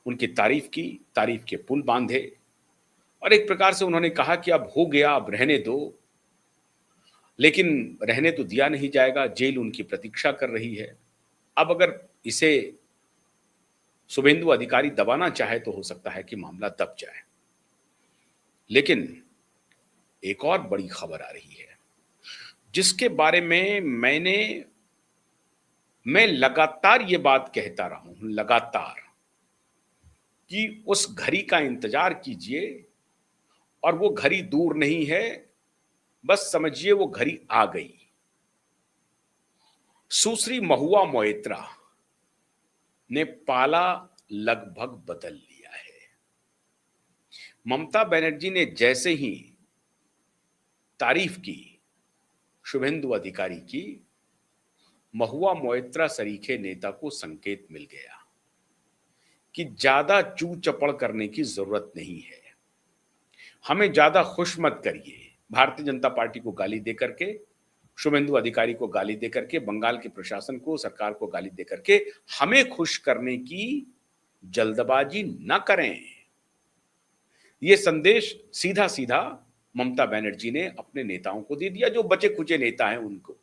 उनकी तारीफ के पुल बांधे और एक प्रकार से उन्होंने कहा कि अब हो गया, अब रहने दो। लेकिन रहने तो दिया नहीं जाएगा, जेल उनकी प्रतीक्षा कर रही है। अब अगर इसे शुभेंदु अधिकारी दबाना चाहे तो हो सकता है कि मामला दब जाए। लेकिन एक और बड़ी खबर आ रही है, जिसके बारे में मैं लगातार ये बात कहता रहा हूं, लगातार, कि उस घड़ी का इंतजार कीजिए और वो घड़ी दूर नहीं है, बस समझिए वो घड़ी आ गई। सुश्री महुआ मोइत्रा ने पाला लगभग बदल लिया है। ममता बनर्जी ने जैसे ही तारीफ की शुभेंदु अधिकारी की, महुआ मोइत्रा सरीखे नेता को संकेत मिल गया कि ज्यादा चू चपड़ करने की जरूरत नहीं है, हमें ज्यादा खुश मत करिए। भारतीय जनता पार्टी को गाली देकर के, शुभेंदु अधिकारी को गाली देकर के, बंगाल के प्रशासन को, सरकार को गाली देकर के हमें खुश करने की जल्दबाजी न करें। यह संदेश सीधा सीधा ममता बनर्जी ने अपने नेताओं को दे दिया, जो बचे खुचे नेता हैं उनको।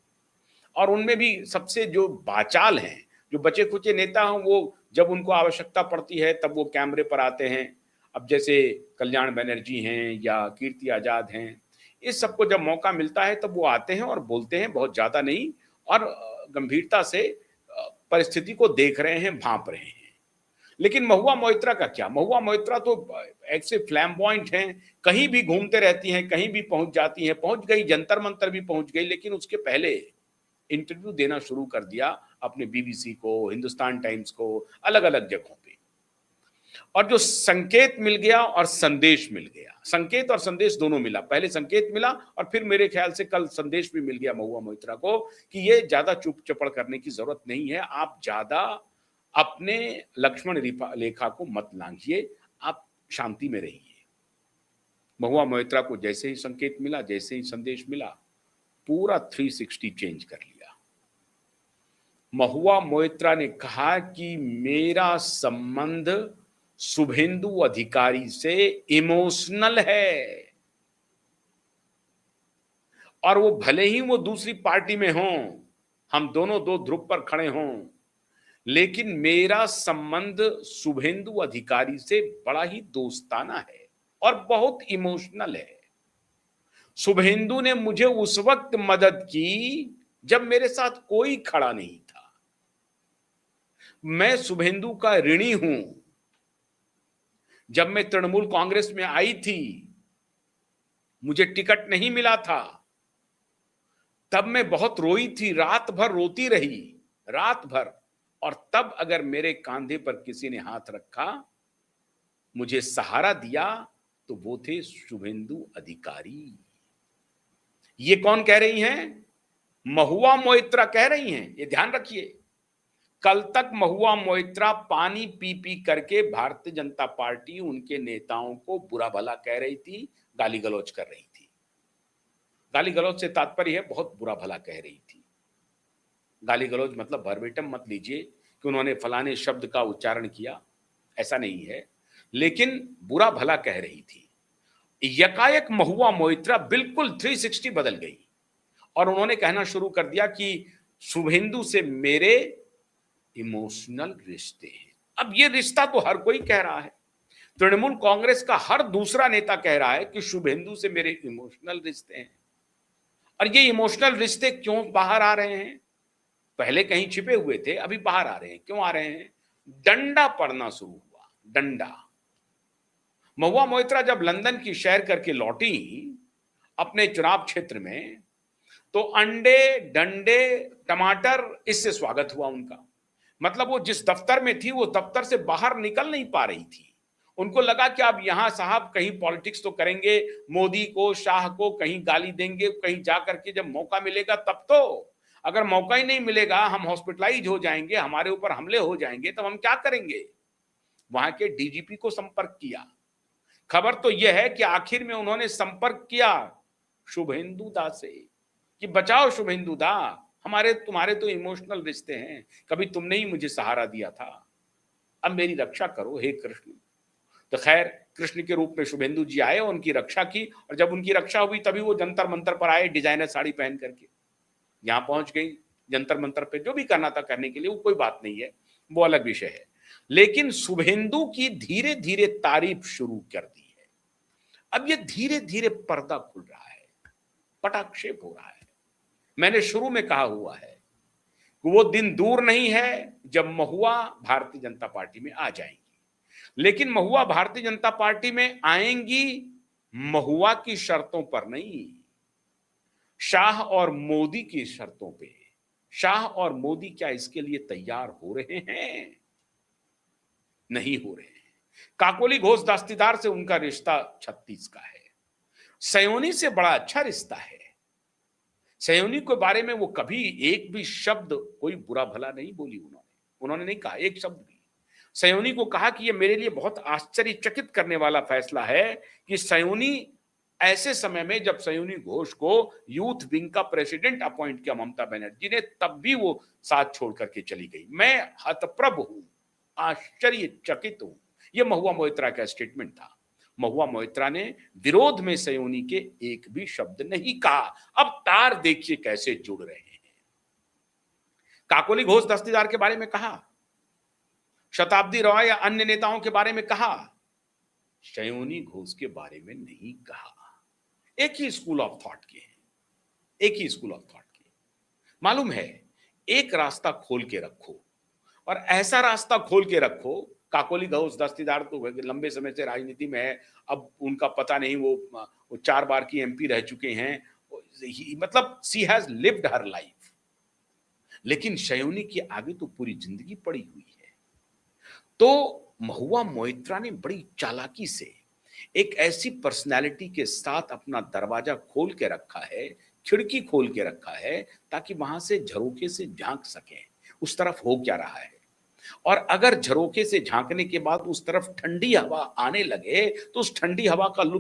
और उनमें भी सबसे जो बाचाल हैं, जो बचे खुचे नेता हैं, वो जब उनको आवश्यकता पड़ती है तब वो कैमरे पर आते हैं। अब जैसे कल्याण बनर्जी हैं या कीर्ति आजाद हैं, इस सबको जब मौका मिलता है तब वो आते हैं और बोलते हैं, बहुत ज्यादा नहीं, और गंभीरता से परिस्थिति को देख रहे हैं, भांप रहे हैं। लेकिन महुआ मोइत्रा का क्या? महुआ मोइत्रा तो ऐसे फ्लैम्बॉइंट हैं, कहीं भी घूमते रहती हैं, कहीं भी पहुंच जाती हैं, पहुंच गई, जंतर मंतर भी पहुंच गई, लेकिन उसके पहले इंटरव्यू देना शुरू कर दिया अपने बीबीसी को, हिंदुस्तान टाइम्स को, अलग अलग जगहों पे। और जो संकेत मिल गया और संदेश मिल गया, संकेत और संदेश दोनों मिला। पहले संकेत मिला और फिर मेरे ख्याल से कल संदेश भी मिल गया महुआ मोइत्रा को कि ये ज्यादा चुप चपड़ करने की जरूरत नहीं है, आप ज्यादा अपने लक्ष्मण रेखा को मत लांघिए, आप शांति में रहिए। महुआ मोइत्रा को जैसे ही संकेत मिला, जैसे ही संदेश मिला, पूरा 360 चेंज कर लिया। महुआ मोइत्रा ने कहा कि मेरा संबंध शुभेंदु अधिकारी से इमोशनल है, और वो भले ही वो दूसरी पार्टी में हों, हम दोनों दो ध्रुव पर खड़े हों, लेकिन मेरा संबंध शुभेंदु अधिकारी से बड़ा ही दोस्ताना है और बहुत इमोशनल है। शुभेंदु ने मुझे उस वक्त मदद की जब मेरे साथ कोई खड़ा नहीं था। मैं शुभेंदु का ऋणी हूं। जब मैं तृणमूल कांग्रेस में आई थी, मुझे टिकट नहीं मिला था, तब मैं बहुत रोई थी, रात भर रोती रही, रात भर। और तब अगर मेरे कंधे पर किसी ने हाथ रखा, मुझे सहारा दिया, तो वो थे शुभेंदु अधिकारी। ये कौन कह रही हैं? महुआ मोइत्रा कह रही हैं। ये ध्यान रखिए, कल तक महुआ मोइत्रा पानी पी पी करके भारतीय जनता पार्टी, उनके नेताओं को बुरा भला कह रही थी, गाली गलौज कर रही थी। गाली गलौज से तात्पर्य है बहुत बुरा भला कह रही थी। गाली गलौज मतलब वर्बेटम मत लीजिए कि उन्होंने फलाने शब्द का उच्चारण किया, ऐसा नहीं है, लेकिन बुरा भला कह रही थी। यकायक महुआ मोइत्रा बिल्कुल 360 बदल गई और उन्होंने कहना शुरू कर दिया कि शुभेंदु से मेरे इमोशनल रिश्ते हैं। अब ये रिश्ता तो हर कोई कह रहा है, तृणमूल कांग्रेस का हर दूसरा नेता कह रहा है कि शुभेंदु से मेरे इमोशनल रिश्ते हैं। और ये इमोशनल रिश्ते क्यों बाहर आ रहे हैं? पहले कहीं छिपे हुए थे, अभी बाहर आ रहे हैं। क्यों आ रहे हैं? डंडा पड़ना शुरू हुआ, डंडा। महुआ मोइत्रा जब लंदन की सैर करके लौटी अपने चुनाव क्षेत्र में, तो अंडे, डंडे, टमाटर, इससे स्वागत हुआ उनका। मतलब वो जिस दफ्तर में थी, वो दफ्तर से बाहर निकल नहीं पा रही थी। उनको लगा कि अब यहां साहब कहीं पॉलिटिक्स तो करेंगे, मोदी को, शाह को कहीं गाली देंगे, कहीं जाकर के जब मौका मिलेगा तब तो। अगर मौका ही नहीं मिलेगा, हम हॉस्पिटलाइज हो जाएंगे, हमारे ऊपर हमले हो जाएंगे, तब हम क्या करेंगे? वहां के डीजीपी को संपर्क किया। खबर तो यह है कि आखिर में उन्होंने संपर्क किया शुभेंदु दा से कि बचाओ शुभेंदु दा, हमारे तुम्हारे तो इमोशनल रिश्ते हैं, कभी तुमने ही मुझे सहारा दिया था। अब मेरी रक्षा करो हे कृष्ण। तो खैर कृष्ण के रूप में शुभेंदु जी आए और उनकी रक्षा की, और जब उनकी रक्षा हुई तभी वो जंतर मंतर पर आए डिजाइनर साड़ी पहन करके। यहां पहुंच गई जंतर मंतर पे, जो भी करना था करने के लिए, वो कोई बात नहीं है, वो अलग विषय है। लेकिन शुभेंदु की धीरे धीरे तारीफ शुरू कर दी है। अब ये धीरे धीरे पर्दा खुल रहा है, पटाक्षेप हो रहा है। मैंने शुरू में कहा हुआ है कि वो दिन दूर नहीं है जब महुआ भारतीय जनता पार्टी में आ जाएंगी, लेकिन महुआ भारतीय जनता पार्टी में आएंगी महुआ की शर्तों पर नहीं, शाह और मोदी की शर्तों पे। शाह और मोदी क्या इसके लिए तैयार हो रहे हैं? नहीं हो रहे हैं। काकोली घोष दस्तीदार से उनका रिश्ता 36 का है। सयोनी से बड़ा अच्छा रिश्ता है। सयोनी के बारे में वो कभी एक भी शब्द कोई बुरा भला नहीं बोली उन्होंने नहीं कहा एक शब्द भी। सयोनी को कहा कि ये मेरे लिए बहुत आश्चर्यचकित करने वाला फैसला है कि सयोनी ऐसे समय में जब सयोनी घोष को यूथ विंग का प्रेसिडेंट अपॉइंट किया ममता बनर्जी ने, तब भी वो साथ छोड़ करके चली गई। मैं हतप्रभ हूं, आश्चर्यचकित हूं। यह महुआ मोइत्रा का स्टेटमेंट था। महुआ मोइत्रा ने विरोध में सयोनी के एक भी शब्द नहीं कहा। अब तार देखिए कैसे जुड़ रहे हैं। काकोली घोष दस्तीदार के बारे में कहा, शताब्दी रॉय या अन्य नेताओं के बारे में कहा, सयोनी घोष के बारे में नहीं कहा। एक ही स्कूल ऑफ थॉट के हैं, एक ही स्कूल ऑफ थॉट के। मालूम है, एक रास्ता खोल के रखो, और ऐसा रास्ता खोल के रखो। काकोली घोष दस्तीदार तो लंबे समय से राजनीति में है, अब उनका पता नहीं, वो 4 बार की एमपी रह चुके हैं, मतलब she has lived her life. लेकिन सयोनी की आगे तो पूरी जिंदगी पड़ी हुई है। तो महुआ मोइत्रा ने बड़ी चालाकी से एक ऐसी पर्सनालिटी के साथ अपना दरवाजा खोल के रखा है, खिड़की खोल के रखा है, ताकि वहां से झरोखे से झांक सके उस तरफ हो क्या रहा है। और अगर झरोखे से झांकने के बाद उस तरफ ठंडी हवा आने लगे तो उस ठंडी हवा का लुत्फ